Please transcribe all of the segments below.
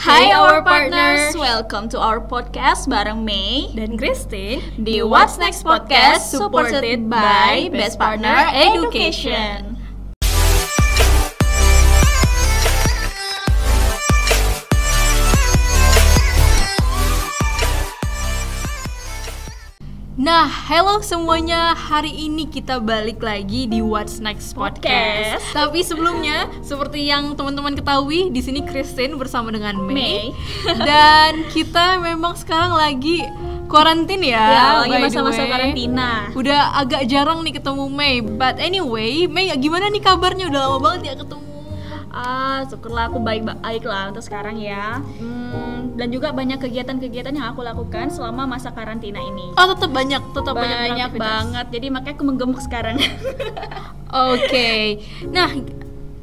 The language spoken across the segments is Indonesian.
Hi our partners, welcome to our podcast bareng May dan Christine di What's Next Podcast supported by Best Partner Education. Nah, hello semuanya. Hari ini kita balik lagi di What's Next Podcast. Tapi sebelumnya, seperti yang teman-teman ketahui, di sini Christine bersama dengan May. Dan kita memang sekarang lagi karantin ya, lagi masa-masa karantina. Udah agak jarang nih ketemu May. But anyway, May gimana nih kabarnya? Udah lama banget ya ketemu. Syukurlah aku baik-baik lah untuk sekarang ya. Dan juga banyak kegiatan-kegiatan yang aku lakukan selama masa karantina ini. Oh, tetap banyak banget. Jadi makanya aku menggemuk sekarang. Oke. Nah,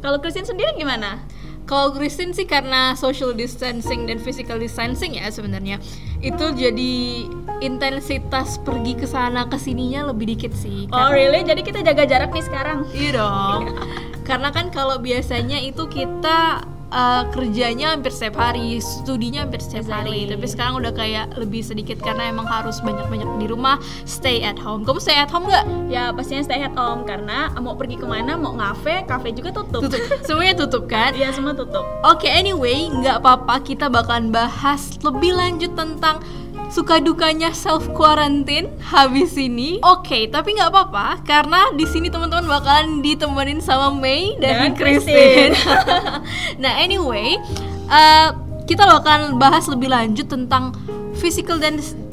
kalau Christine sendiri gimana? Kalau Christine sih karena social distancing dan physical distancing ya sebenarnya itu jadi intensitas pergi ke sana ke sininya lebih dikit sih. Oh really? Jadi kita jaga jarak nih sekarang? Iya dong. Karena kan kalau biasanya itu kita kerjanya hampir setiap hari, studinya hampir setiap hari. Tapi sekarang udah kayak lebih sedikit karena emang harus banyak-banyak di rumah, stay at home. Kamu stay at home nggak? Ya pastinya stay at home karena mau pergi kemana, mau kafe juga tutup. Semuanya tutup kan? Iya semua tutup. Oke, anyway, nggak apa-apa, kita bakalan bahas lebih lanjut tentang suka dukanya self quarantine habis ini. Oke, tapi nggak apa-apa karena di sini teman-teman bakalan ditemenin sama May dan Christine. Nah, anyway, kita bakalan bahas lebih lanjut tentang physical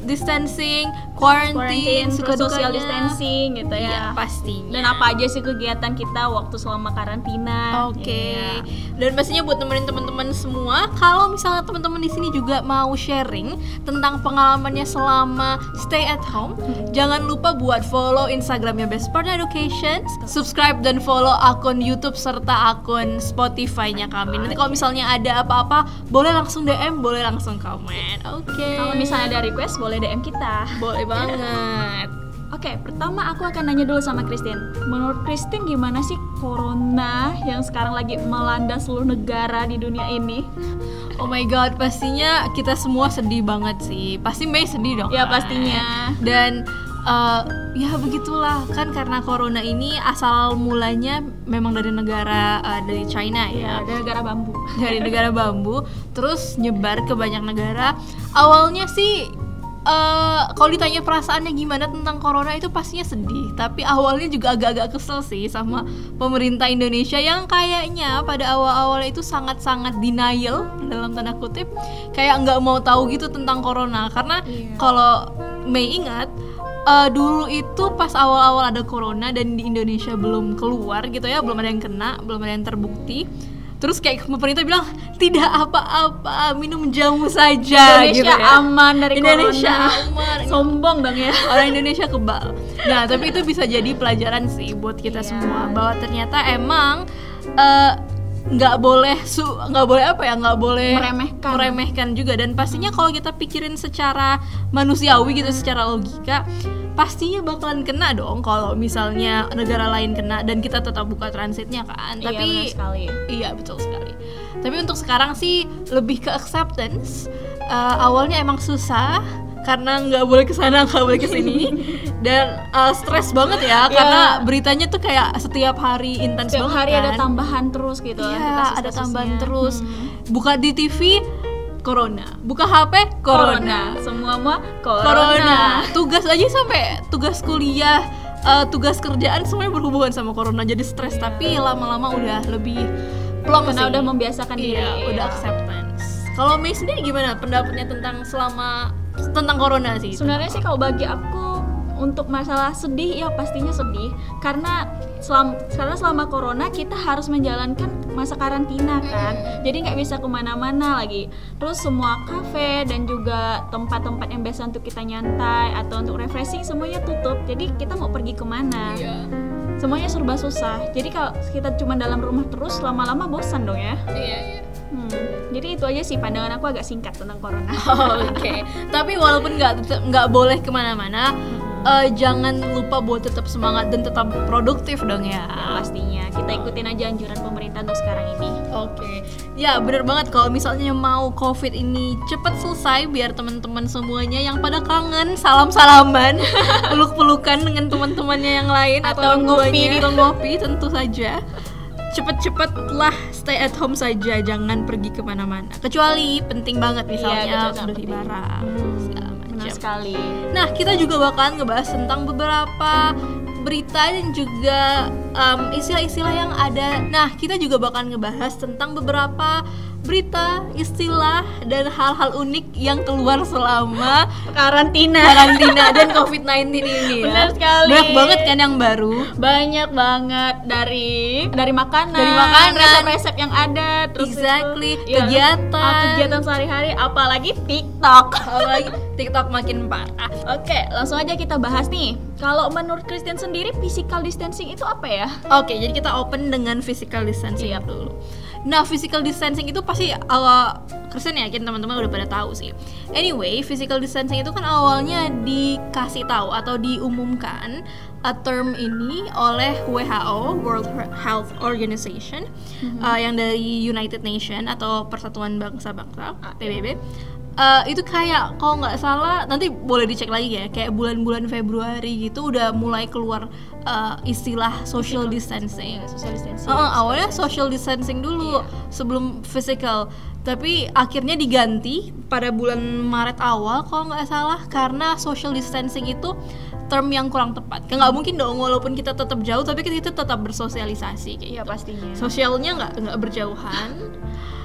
distancing, quarantine, suka social dukanya. distancing gitu ya. Iya, pastinya. Dan apa aja sih kegiatan kita waktu selama karantina? Oke. Ya. Dan pastinya buat nemenin teman-teman semua, kalau misalnya teman-teman di sini juga mau sharing tentang pengalamannya selama stay at home, jangan lupa buat follow Instagramnya Best Partner Education, subscribe dan follow akun YouTube serta akun Spotify-nya kami. Nanti kalau misalnya ada apa-apa, boleh langsung DM, boleh langsung komen. Oke. Kalau misalnya ada request, boleh DM kita. Boleh banget. Oke, pertama aku akan nanya dulu sama Christine. Menurut Christine gimana sih corona yang sekarang lagi melanda seluruh negara di dunia ini? Oh my god, pastinya kita semua sedih banget sih. Pasti May sedih dong. Ya kan? pastinya. Dan ya begitulah kan, karena corona ini asal mulanya memang dari negara dari China ya. Dari negara bambu. Dari negara bambu, terus nyebar ke banyak negara. Awalnya sih kalau ditanya perasaannya gimana tentang corona, itu pastinya sedih. Tapi awalnya juga agak-agak kesel sih sama pemerintah Indonesia yang kayaknya pada awal-awal itu sangat-sangat denial dalam tanda kutip, kayak nggak mau tahu gitu tentang corona. Karena kalau May ingat, dulu itu pas awal-awal ada corona dan di Indonesia belum keluar gitu ya, belum ada yang kena, belum ada yang terbukti. Terus kayak pemerintah bilang tidak apa-apa, minum jamu saja. Indonesia gitu ya. aman dari Indonesia corona. aman. Sombong dong ya. Orang Indonesia kebal. Nah, tapi itu bisa jadi pelajaran sih buat kita semua, bahwa ternyata emang nggak boleh meremehkan juga. Dan pastinya kalau kita pikirin secara manusiawi gitu, secara logika, pastinya bakalan kena dong kalau misalnya negara lain kena dan kita tetap buka transitnya kan. Iya, Tapi benar sekali. Iya, betul sekali. Tapi untuk sekarang sih lebih ke acceptance. Awalnya emang susah karena nggak boleh kesana, nggak boleh kesini, dan stres banget ya karena beritanya tuh kayak setiap hari intens banget. Setiap hari kan. ada tambahan terus gitu. Iya, ada tambahan terus. Buka di TV corona, buka HP corona. Semua mah Corona. Tugas aja sampai tugas kuliah, tugas kerjaan semuanya berhubungan sama corona. Jadi stres, tapi lama-lama udah lebih plong karena sih. udah membiasakan diri. Iya, udah acceptance. Kalau May sendiri gimana pendapatnya tentang corona sih? Sebenarnya sih kalau bagi aku untuk masalah sedih, ya pastinya sedih karena selama corona kita harus menjalankan masa karantina kan, jadi nggak bisa kemana-mana lagi. Terus semua kafe dan juga tempat-tempat yang biasa untuk kita nyantai atau untuk refreshing semuanya tutup, jadi kita mau pergi kemana? Semuanya serba susah. Jadi kalau kita cuma dalam rumah terus, lama-lama bosan dong ya. Iya. Jadi itu aja sih pandangan aku agak singkat tentang corona. Oke. Tapi walaupun nggak boleh kemana-mana, jangan lupa buat tetap semangat dan tetap produktif dong ya. Pastinya kita ikutin aja anjuran pemerintah untuk sekarang ini. Oke. Ya bener banget, kalau misalnya mau COVID ini cepet selesai biar teman-teman semuanya yang pada kangen salam-salaman, peluk-pelukan dengan teman-temannya yang lain Atau orang ngopi tuanya, di atau ngopi tentu saja. Cepet-cepetlah stay at home saja, jangan pergi kemana-mana. Kecuali penting banget misalnya kecuali beli penting. barang segala Benar macam. sekali. Nah, kita juga bakalan ngebahas tentang beberapa berita dan juga istilah-istilah yang ada. Nah, kita juga bakalan ngebahas tentang beberapa berita, istilah, dan hal-hal unik yang keluar selama Karantina dan COVID-19 ini ya. Benar sekali. Banyak banget kan yang baru. Banyak banget dari makanan, Dari makanan. resep-resep yang ada, terus Exactly. itu, ya, kegiatan sehari-hari, apalagi TikTok. Apalagi TikTok makin parah. Oke, langsung aja kita bahas nih. Kalau menurut Christian sendiri, physical distancing itu apa ya? Oke, jadi kita open dengan physical distancing dulu. Nah, physical distancing itu pasti Kristen yakin teman-teman udah pada tahu sih. Anyway, physical distancing itu kan awalnya dikasih tahu atau diumumkan term ini oleh WHO, World Health Organization, yang dari United Nation atau Persatuan Bangsa-Bangsa, PBB. Itu kayak kalau nggak salah, nanti boleh dicek lagi ya, kayak bulan-bulan Februari gitu udah mulai keluar istilah social distancing. Awalnya social distancing dulu sebelum physical, tapi akhirnya diganti pada bulan Maret awal kalau nggak salah, karena social distancing itu term yang kurang tepat. Nggak mungkin dong, walaupun kita tetap jauh tapi kita tetap bersosialisasi kayak Iya, gitu. pastinya. Sosialnya nggak berjauhan.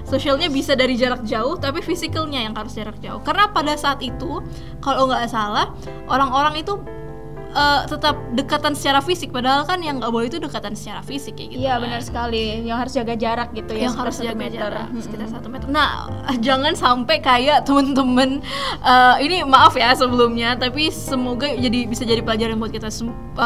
Sosialnya bisa dari jarak jauh, tapi fisikalnya yang harus jarak jauh. Karena pada saat itu, kalau nggak salah, orang-orang itu tetap dekatan secara fisik, padahal kan yang nggak boleh itu dekatan secara fisik kayak gitu. Iya, kan. benar sekali. Yang harus jaga jarak gitu ya. Yang harus sekitar 1 jaga meter. jarak sekitar 1 meter. Nah, jangan sampai kayak temen-temen, ini maaf ya sebelumnya, tapi semoga bisa jadi pelajaran buat kita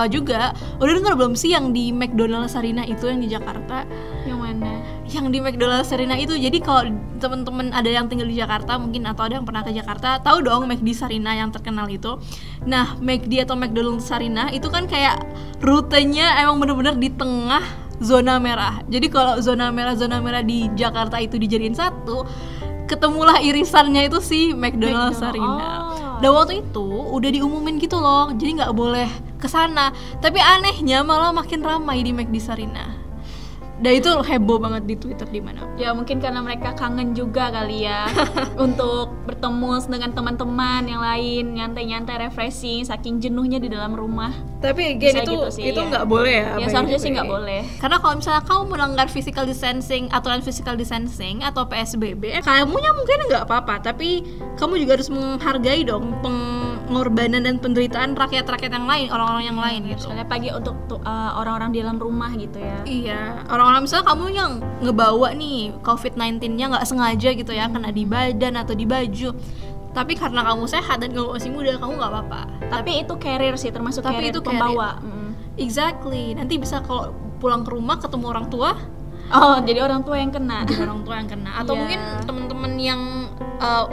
juga. Udah dengar belum sih yang di McDonald's Sarina itu yang di Jakarta? Yang mana? Yang di McDonald's Sarina itu. Jadi kalau temen-temen ada yang tinggal di Jakarta mungkin, atau ada yang pernah ke Jakarta, tahu dong McD Sarina yang terkenal itu. Nah, McD atau McDonald's Sarina itu kan kayak rutenya emang bener-bener di tengah zona merah. Jadi kalau zona merah di Jakarta itu dijadiin satu, ketemulah irisannya itu si McDonald's Sarina. Dan waktu itu udah diumumin gitu loh, jadi nggak boleh kesana. Tapi anehnya malah makin ramai di McD Sarina. Dan itu heboh banget di Twitter di mana. Ya mungkin karena mereka kangen juga kali ya untuk bertemu dengan teman-teman yang lain, nyantai-nyantai, refreshing, saking jenuhnya di dalam rumah. Tapi again Bisa itu gitu sih, itu ya. nggak boleh ya. Ya seharusnya sih nggak boleh. Karena kalau misalnya kamu melanggar physical distancing, aturan physical distancing atau PSBB, kamunya mungkin nggak apa-apa, tapi kamu juga harus menghargai dong pengorbanan dan penderitaan rakyat-rakyat yang lain, orang-orang yang lain gitu. Soalnya pagi untuk orang-orang di dalam rumah gitu ya. Iya, orang-orang misalnya kamu yang ngebawa nih COVID-19-nya nggak sengaja gitu ya, kena di badan atau di baju, tapi karena kamu sehat dan kamu masih muda, kamu nggak apa-apa. Tapi itu carrier sih, termasuk Tapi carrier itu pembawa. Exactly. Nanti bisa kalau pulang ke rumah ketemu orang tua, Oh, jadi orang tua yang kena. orang tua yang kena, atau Iya. mungkin teman-teman yang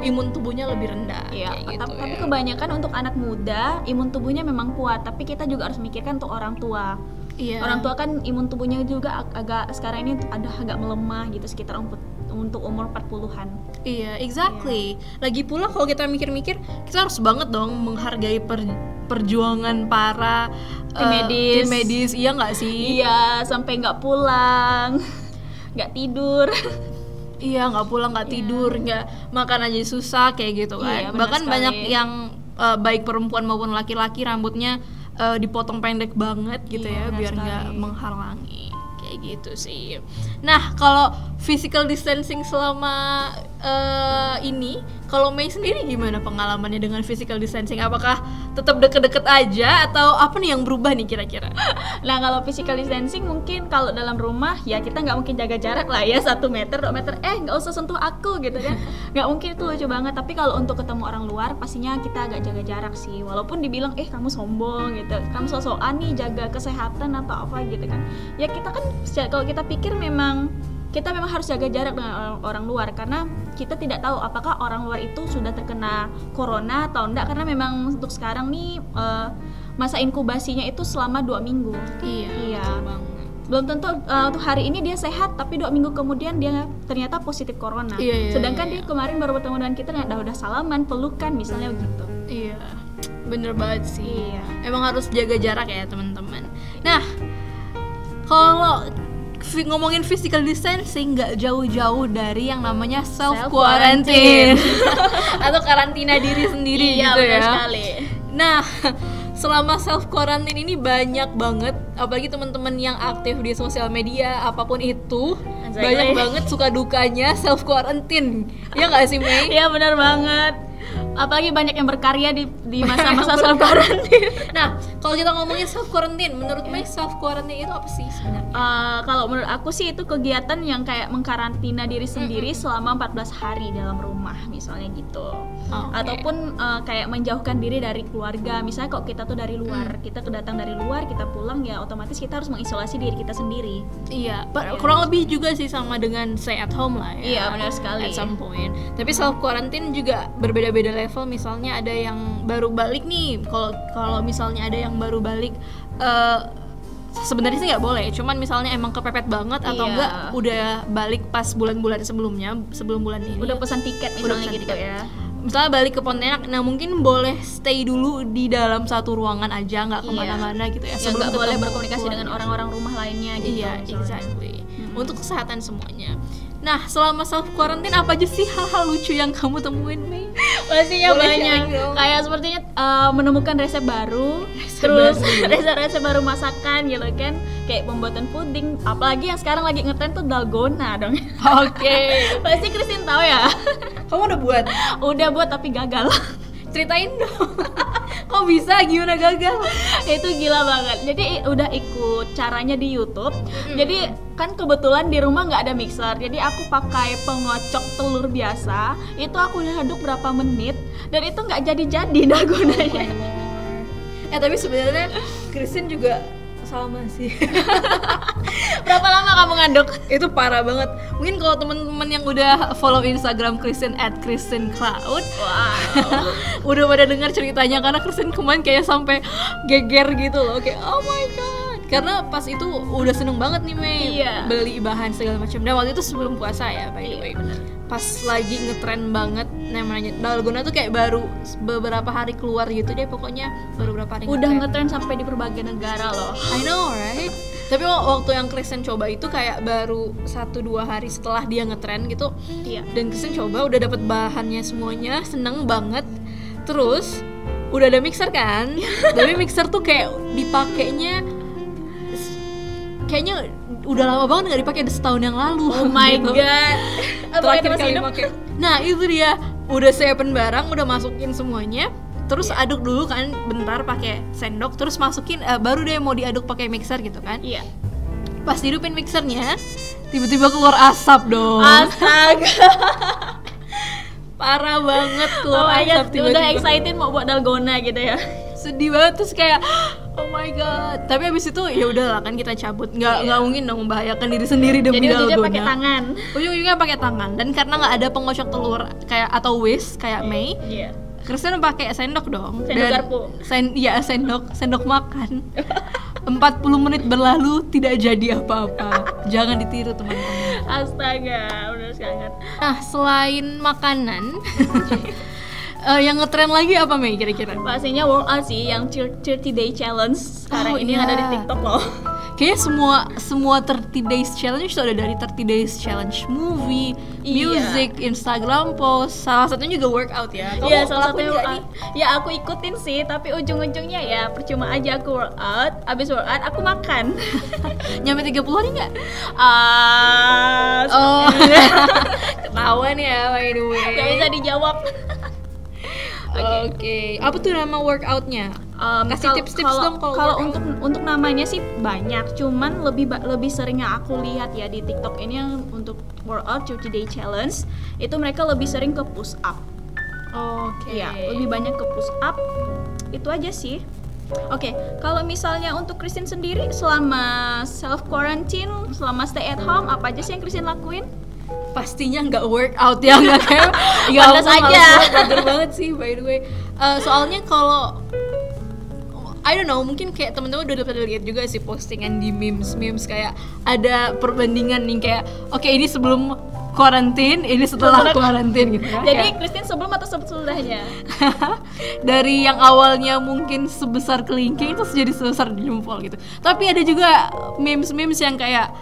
imun tubuhnya lebih rendah. Iya, kayak gitu tapi ya. kebanyakan untuk anak muda imun tubuhnya memang kuat, tapi kita juga harus memikirkan untuk orang tua. Iya. Orang tua kan imun tubuhnya juga agak sekarang ini agak melemah gitu, sekitar untuk umur 40-an. Iya, exactly. Lagi pula kalau kita mikir-mikir, kita harus banget dong menghargai perjuangan para tim medis, iya nggak sih? Iya, sampai nggak pulang, nggak tidur. Iya, nggak pulang, nggak tidur, nggak makan aja susah kayak gitu kan. Iya, benar Bahkan sekali. banyak yang baik perempuan maupun laki-laki rambutnya dipotong pendek banget gitu Iya, ya, benar biar sekali. nggak menghalangi kayak gitu sih. Nah, kalau physical distancing selama ini, kalau Mei sendiri gimana pengalamannya dengan physical distancing? Apakah tetap deket-deket aja atau apa nih yang berubah nih kira-kira? Nah, kalau physical distancing mungkin kalau dalam rumah ya kita nggak mungkin jaga jarak lah ya, 1 meter, 2 meter, nggak usah sentuh aku gitu kan. Nggak mungkin, itu lucu banget. Tapi kalau untuk ketemu orang luar pastinya kita agak jaga jarak sih. Walaupun dibilang kamu sombong gitu, kamu sok-sokan nih jaga kesehatan atau apa gitu kan. Ya kita kan kalau kita pikir kita memang harus jaga jarak dengan orang luar, karena kita tidak tahu apakah orang luar itu sudah terkena corona atau enggak, karena memang untuk sekarang nih masa inkubasinya itu selama 2 minggu. Iya. Betul banget. Belum tentu untuk hari ini dia sehat, tapi 2 minggu kemudian dia ternyata positif corona. Sedangkan dia kemarin baru bertemu dengan kita, udah salaman, pelukan misalnya begitu. Iya, bener banget sih. Emang harus jaga jarak ya teman-teman. Nah, kalau ngomongin physical distancing, nggak jauh-jauh dari yang namanya self quarantine atau karantina diri sendiri gitu ya. Sekali. Nah, selama self quarantine ini banyak banget, apalagi teman-teman yang aktif di sosial media apapun itu, banyak banget suka dukanya self quarantine. Ya nggak sih, Mei? Iya, benar banget. Apalagi banyak yang berkarya di masa-masa self quarantine. Nah, kalau kita ngomongin self quarantine, menurut Mei self quarantine itu apa sih sebenarnya? Kalau menurut aku sih itu kegiatan yang kayak mengkarantina diri sendiri selama 14 hari dalam rumah misalnya gitu. Ataupun kayak menjauhkan diri dari keluarga. Misalnya kalau kita tuh dari luar, kita datang dari luar, kita pulang, ya otomatis kita harus mengisolasi diri kita sendiri. Iya, kurang lebih juga sih sama dengan stay at home lah ya. Iya, benar sekali. At some point. Tapi self quarantine juga berbeda-beda level. Misalnya ada yang baru balik nih. Kalau misalnya ada yang baru balik, sebenarnya sih nggak boleh. Cuman misalnya emang kepepet banget atau enggak udah balik pas bulan-bulan sebelumnya, sebelum bulan ini. Udah pesan tiket misalnya gitu ya. Misalnya balik ke Pontianak, nah mungkin boleh stay dulu di dalam satu ruangan aja, nggak kemana-mana gitu ya. Sebelum nggak boleh berkomunikasi dengan orang-orang rumah lainnya gitu. Iya, exactly. Untuk kesehatan semuanya. Nah, selama self quarantine apa aja sih hal-hal lucu yang kamu temuin, Mei? Pastinya banyak. Kayak sepertinya menemukan resep baru, terus resep baru masakan gitu kan. Kayak pembuatan puding, apalagi yang sekarang lagi ngetren tuh dalgona dong. Oke. Pasti Christine tahu ya. Kamu udah buat? Udah buat tapi gagal. Ceritain dong. Kok bisa? Gimana gagal? Itu gila banget. Jadi udah ikut caranya di YouTube. Jadi kan kebetulan di rumah nggak ada mixer. Jadi aku pakai pengocok telur biasa. Itu aku udah aduk berapa menit dan itu nggak jadi dalgonanya. Tapi sebenarnya Christine juga sama sih. Berapa lama kamu ngaduk? Itu parah banget. Mungkin kalau teman-teman yang udah follow Instagram Christine @ChristineCloud, udah pada dengar ceritanya, karena Christine kemarin kayak sampai geger gitu loh, kayak oh my god. Karena pas itu udah seneng banget nih Mei, beli bahan segala macam. Dan waktu itu sebelum puasa ya, by the way. Pas lagi ngetren banget namanya dalgona tuh, kayak baru beberapa hari keluar gitu deh, pokoknya baru beberapa hari udah ngetren sampai di berbagai negara loh. I know right. Tapi waktu yang Kristen coba itu kayak baru 1-2 hari setelah dia ngetren gitu. Dan Kristen coba udah dapet bahannya semuanya, seneng banget. Terus udah ada mixer kan. Tapi mixer tuh kayak dipakainya kayaknya udah lama banget nggak dipakai, ada setahun yang lalu. Oh my god. Terakhir kali pakai. Nah itu dia, udah siapin barang, udah masukin semuanya, terus aduk dulu kan bentar pakai sendok, terus masukin, baru deh mau diaduk pakai mixer gitu kan. Pas dihidupin mixernya, tiba-tiba keluar asap dong. Astaga. Parah banget keluar asap tiba-tiba. Udah excited mau buat dalgona gitu ya. Sedih banget, terus kayak oh my god. Tapi abis itu ya udahlah kan kita cabut, nggak mungkin dong membahayakan diri sendiri demi dalgona. Jadi pakai tangan. Ujung-ujungnya pakai tangan, dan karena nggak ada pengocok telur kayak atau whisk kayak Mei, Kristen pakai sendok dong. Sendok garpu. Sendok makan. 40 menit berlalu tidak jadi apa-apa. Jangan ditiru teman-teman. Astaga, udah sangat. Nah, selain makanan yang ngetren lagi apa Mei kira-kira? Pastinya workout sih, yang 30 day challenge sekarang ini ada di TikTok loh. Kayaknya semua 30 days challenge itu ada, dari 30 days challenge movie, music, Instagram post, salah satunya juga workout ya. Iya, salah satunya workout. Ya aku ikutin sih, tapi ujung-ujungnya ya percuma aja aku workout. Abis workout aku makan. Nyampe 30 hari nggak? Ketahuan ya by the way. Gak bisa dijawab. Oke. Apa tuh nama workoutnya? Kasih tips-tips dong kalau untuk namanya sih banyak, cuman lebih sering yang aku lihat ya di TikTok ini yang untuk workout 30 day challenge itu mereka lebih sering ke push up. Ya, lebih banyak ke push up. Itu aja sih. Kalau misalnya untuk Christine sendiri selama self quarantine, selama stay at home, apa aja sih yang Christine lakuin? Pastinya nggak workout ya, nggak kayak pantas aja. Bener banget sih by the way. Soalnya kalau I don't know, mungkin kayak teman-teman udah pada lihat juga sih postingan di memes kayak ada perbandingan nih kayak oke, ini sebelum kuarantin, ini setelah kuarantin gitu kan. Jadi Christine sebelum atau sesudahnya? Dari yang awalnya mungkin sebesar kelingking terus jadi sebesar jempol gitu. Tapi ada juga memes yang kayak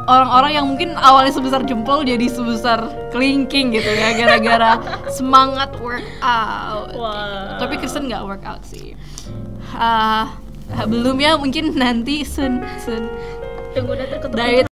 orang-orang yang mungkin awalnya sebesar jempol jadi sebesar kelingking gitu ya, gara-gara semangat workout. Wow. Tapi Kristen nggak workout sih. Belum ya, mungkin nanti soon. Tunggu udah terketuk. Diet